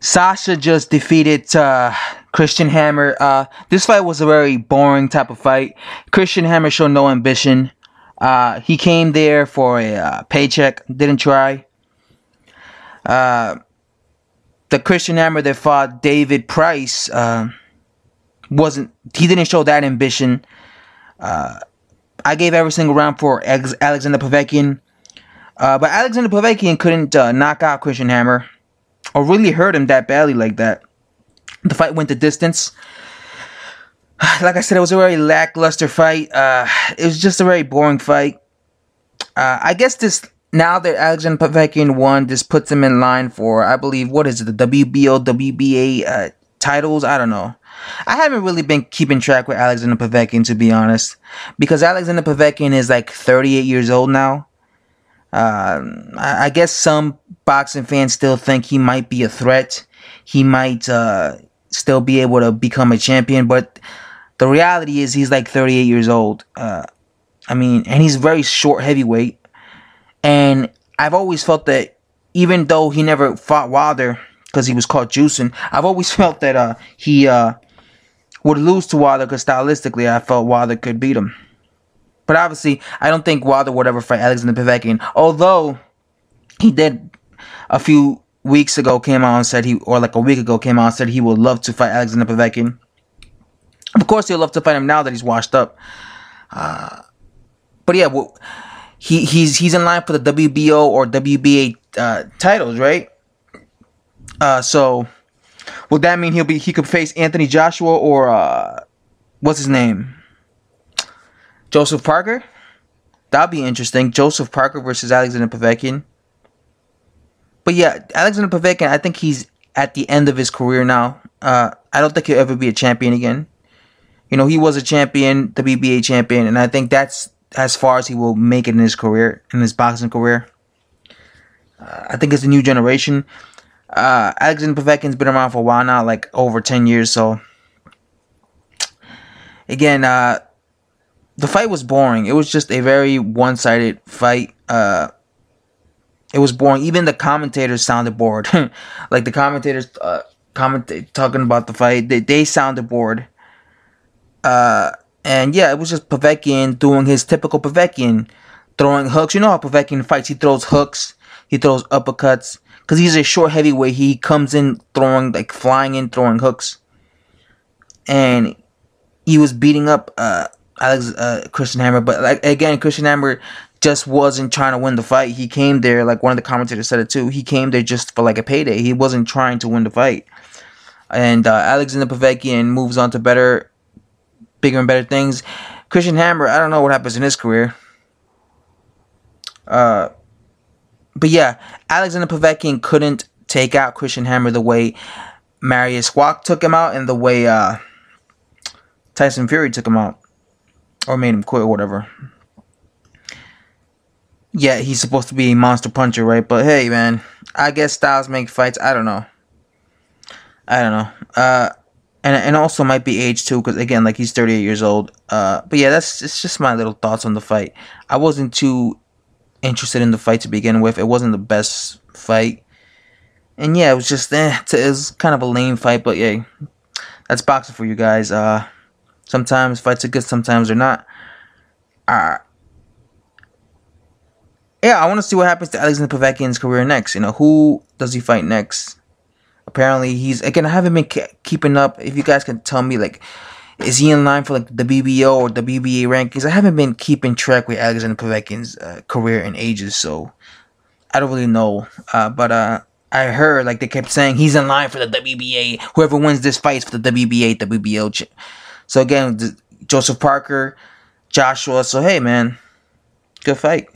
Sasha just defeated Christian Hammer. This fight was a very boring type of fight. Christian Hammer showed no ambition. He came there for a paycheck, didn't try. The Christian Hammer that fought David Price he didn't show that ambition. I gave every single round for Alexander Povetkin. But Alexander Povetkin couldn't knock out Christian Hammer or really hurt him that badly like that. The fight went the distance. Like I said, it was a very lackluster fight. It was just a very boring fight. I guess now that Alexander Povetkin won, this puts him in line for, I believe, what is it, the WBO, WBA titles? I don't know. I haven't really been keeping track with Alexander Povetkin, to be honest, because Alexander Povetkin is like 38 years old now. I guess some boxing fans still think he might be a threat. He might still be able to become a champion, but the reality is he's like 38 years old. And he's very short heavyweight. And I've always felt that even though he never fought Wilder because he was caught juicing, I've always felt that he would lose to Wilder because stylistically I felt Wilder could beat him. But obviously, I don't think Wilder would ever fight Alexander Povetkin. Although he did a few weeks ago came out and said like a week ago came out and said he would love to fight Alexander Povetkin. Of course, he'll love to fight him now that he's washed up. But yeah, he's in line for the WBO or WBA titles, right? So would that mean he could face Anthony Joshua or what's his name? Joseph Parker? That'd be interesting. Joseph Parker versus Alexander Povetkin. But yeah, Alexander Povetkin, I think he's at the end of his career now. I don't think he'll ever be a champion again. You know, he was a champion, WBA champion, and I think that's as far as he will make it in his career, in his boxing career. I think it's a new generation. Alexander Povetkin's been around for a while now, like over 10 years, so again, the fight was boring. It was just a very one-sided fight. It was boring. Even the commentators sounded bored. Like the commentators talking about the fight, they sounded bored. And yeah, it was just Povetkin doing his typical Povetkin, throwing hooks. You know how Povetkin fights? He throws hooks, he throws uppercuts. Because he's a short heavyweight, he comes in throwing, like flying in, throwing hooks. And he was beating up Christian Hammer, but like again, Christian Hammer just wasn't trying to win the fight. He came there, like one of the commentators said it too. He came there just for like a payday. He wasn't trying to win the fight. And Alexander Povetkin moves on to bigger and better things. Christian Hammer, I don't know what happens in his career. But yeah, Alexander Povetkin couldn't take out Christian Hammer the way Marius Wack took him out and the way Tyson Fury took him out. Or made him quit or whatever. Yeah, he's supposed to be a monster puncher, right? But hey, man, I guess styles make fights. I don't know. And also might be age too, because again, like he's 38 years old. But yeah, it's just my little thoughts on the fight. I wasn't too interested in the fight to begin with. It wasn't the best fight. And yeah, it was just it was kind of a lame fight, but yeah, that's boxing for you guys. Sometimes fights are good, sometimes they're not. Yeah, I want to see what happens to Alexander Povetkin's career next. You know, who does he fight next? Apparently, I haven't been keeping up. If you guys can tell me, like, is he in line for like the WBO or the WBA rankings? I haven't been keeping track with Alexander Povetkin's career in ages, so I don't really know. But I heard like they kept saying he's in line for the WBA. Whoever wins this fight is for the WBA, WBO. So again, Joseph Parker, Joshua. So hey, man, good fight.